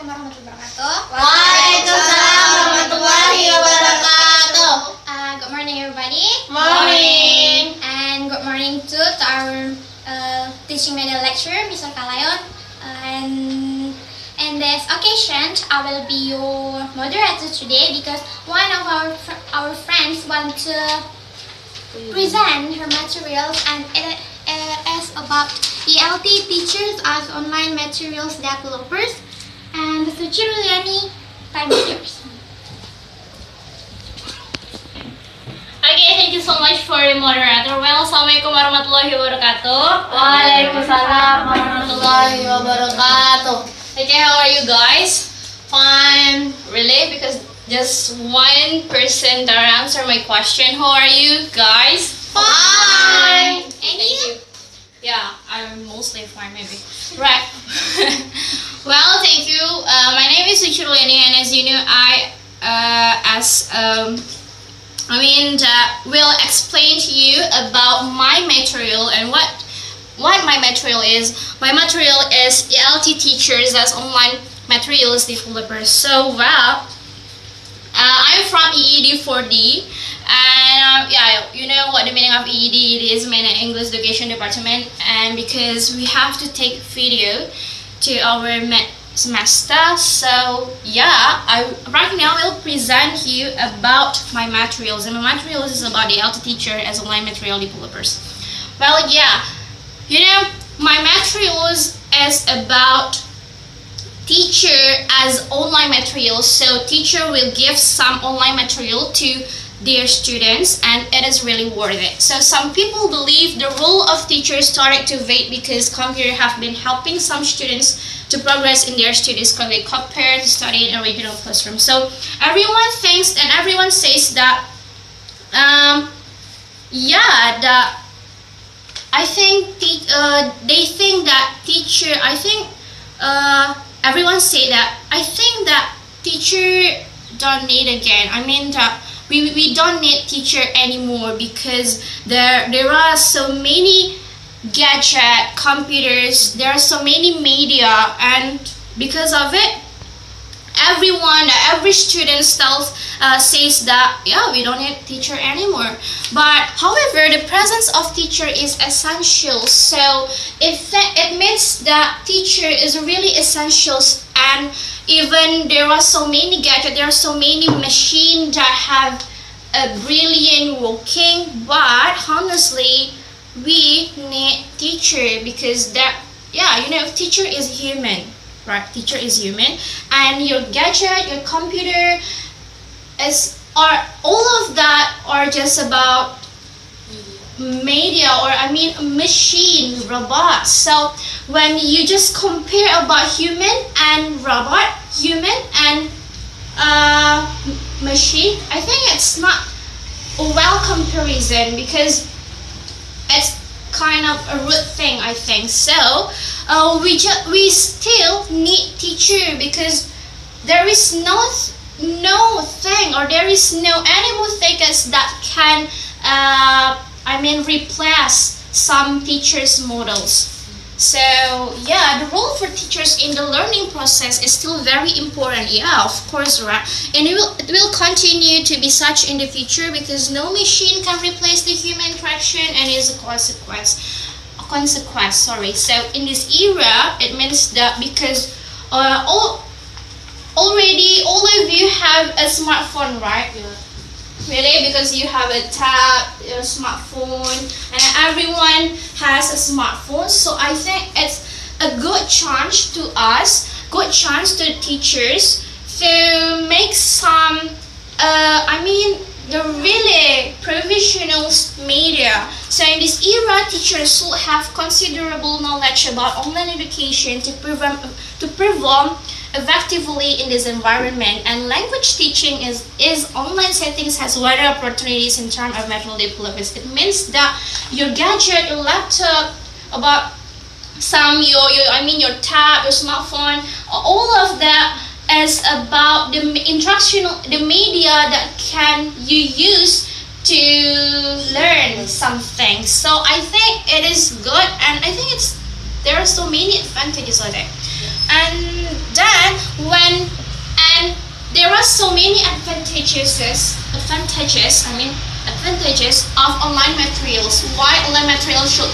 Assalamualaikum warahmatullahi wabarakatuh. Waalaikumsalam warahmatullahi wabarakatuh. Good morning, everybody. Morning. And good morning to our teaching media lecturer, Mr. Kalayon. And this occasion, I will be your moderator today because one of our friends want to present her materials, and it is about ELT teachers as online materials developers. And Suci Ruliany, time is yours. Okay, thank you so much for the moderator. Well, Assalamualaikum warahmatullahi wabarakatuh. Waalaikumsalam warahmatullahi wabarakatuh. Okay, how are you guys? Fine. Really? Because just one person that answer my question. How are you guys? Fine. And Thank you? Yeah, I'm mostly fine, maybe. Right. Well, thank you. My name is Suci Ruliany, and as you know, will explain to you about my material and what my material is. My material is ELT teachers as online materials developers. So, well, I'm from EED 4D, and you know what the meaning of EED it is, meaning English Education Department, and because we have to take video to our semester, so yeah, right now I will present you about my materials, and my materials is about the ELT teacher as online material developers. Well, yeah, you know, my materials is about teacher as online materials. So teacher will give some online material to their students, and it is really worth it. So some people believe the role of teacher started to fade because computer have been helping some students to progress in their studies compared to study in original classroom. So everyone thinks and everyone says that everyone say that I think that teacher don't need again. I mean that we don't need teacher anymore because there are so many gadget, computers, there are so many media, and because of it, every student says that we don't need teacher anymore. But however, the presence of teacher is essential. So it means that teacher is really essential. And even there are so many gadgets, there are so many machines that have a brilliant working, but honestly we need teacher because teacher is human, right? Teacher is human, and your gadget, your computer all of that are just about media, or machine, robots. So when you just compare about human and robot, human and machine, I think it's not a well comparison because it's kind of a rude thing, I think. So we still need teacher because there is no thing, or there is no animal thinkers that can replace some teachers models. So yeah, the role for teachers in the learning process is still very important. Yeah, of course, right? And it will continue to be such in the future because no machine can replace the human interaction, and is a consequence. Sorry. So in this era, it means that because already all of you have a smartphone, right? Yeah. Really, because you have a tab, a smartphone, and everyone has a smartphone. So I think it's a good chance to us, good chance to teachers to make some, the really professional media. So in this era, teachers should have considerable knowledge about online education to perform effectively in this environment. And language teaching is online settings has wider opportunities in terms of material development. It means that your gadget, your laptop, about your tab, your smartphone, all of that is about the media that can you use to learn something. So I think it is good, and I think there are so many advantages of it. And then and there are so many advantages of online materials. Why online materials should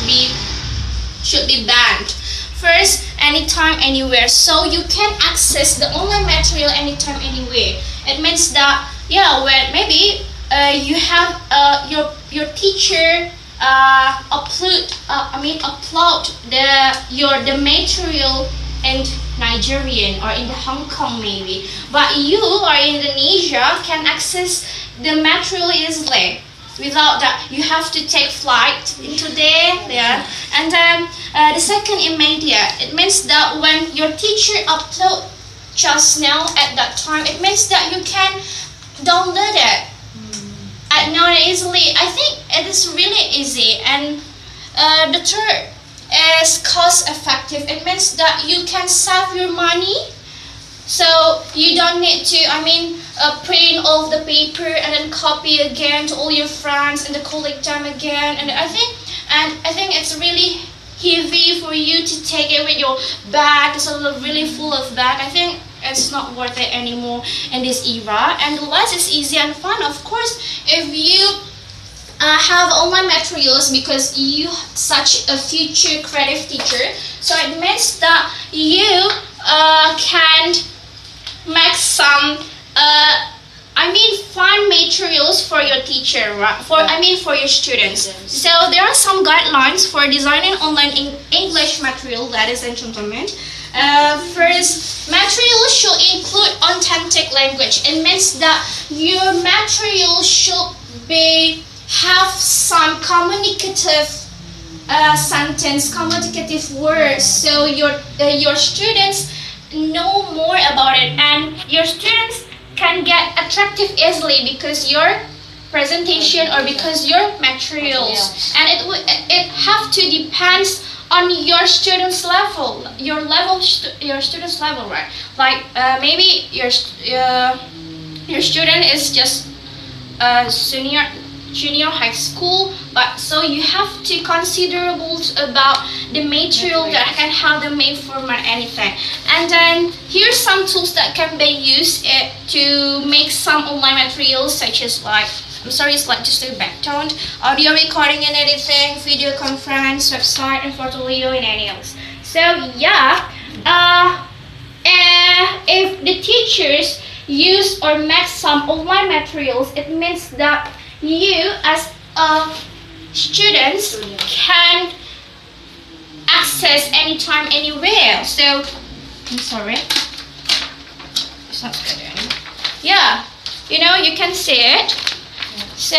be banned. First, anytime, anywhere. So you can access the online material anytime, anywhere. It means that when maybe you have your teacher upload the material in Nigerian or in the Hong Kong maybe, but you or Indonesia can access the material easily. Without that, you have to take flight into there. And then the second in media, it means that when your teacher upload just now at that time, it means that you can download it not easily. I think it is really easy. And the third is cost effective. It means that you can save your money. So you don't need to, print all the paper and then copy again to all your friends and collect them again. And I think it's really heavy for you to take it with your bag. It's really full of bag. I think it's not worth it anymore in this era. And the less is easy and fun. Of course, if you have online materials because you such a future creative teacher, so it means that you can make some fun materials for your teacher, right? For your students. So there are some guidelines for designing online English material, ladies and gentlemen. First, material should include authentic language. It means that your material should have some communicative communicative words, so your students know more about it, and your students can get attractive easily because your presentation or because your materials. And it have to depends on your students level, your students level, right? Like maybe your student is just junior high school, but so you have to considerable about the material that can have the main format, anything. And then here's some tools that can be used to make some online materials, such as it's like just a background, audio recording and editing, video conference, website, and portfolio, and any else. So if the teachers use or make some online materials, it means that you as students can access anytime, anywhere. So I'm sorry, it's not good anymore. You can see it. So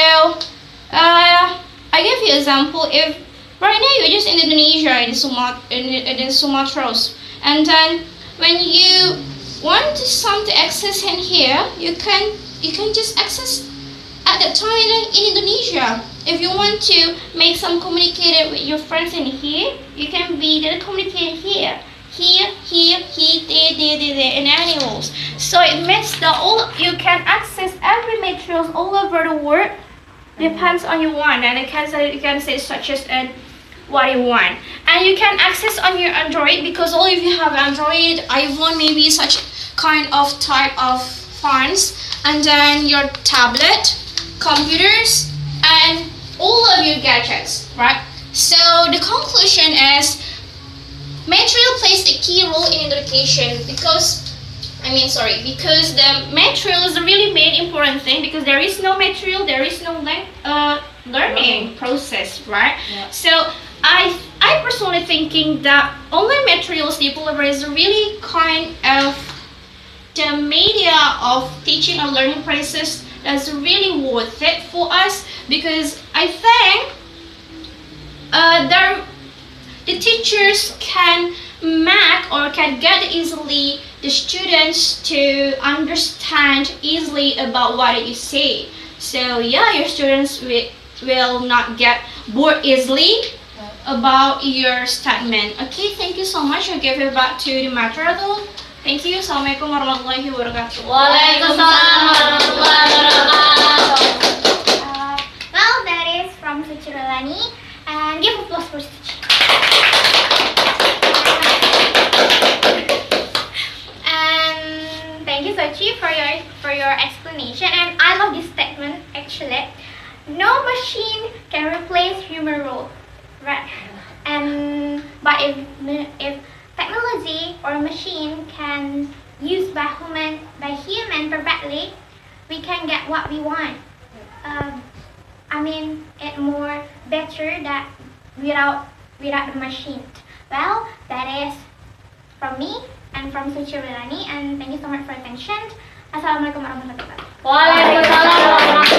I give you example. If right now you're just in Indonesia, in Sumatra, and then when you want some to access in here, you can just access at that time in Indonesia. If you want to make some communicated with your friends in here, you can communicate here, there, and animals. So it means that you can access every materials all over the world. Depends on you want, and you can say such as what you want, and you can access on your Android, because all of you have Android, iPhone, maybe such kind of type of phones, and then your tablet, computers, and all of your gadgets, right? So the conclusion is material plays a key role in education because the material is the really main important thing, because there is no material, there is no learning process, right? Yeah. So I personally thinking that online materials developer is really kind of the media of teaching and learning process that's really worth it for us, because I think the teachers can make or can get easily the students to understand easily about what you say. So your students will not get bored easily about your statement. Okay, thank you so much. I'll give it back to the moderator. Thank you. Assalamualaikum warahmatullahi wabarakatuh. Waalaikumsalam warahmatullahi wabarakatuh. Well, that is from Suci Ruliany, and give applause for Suci. if technology or machine can used by human perfectly, we can get what we want. It more better that without the machine. Well, that is from me and from Suci Ruliany, and thank you so much for attention. Assalamualaikum warahmatullahi wabarakatuh. Waalaikumsalam warahmatullahi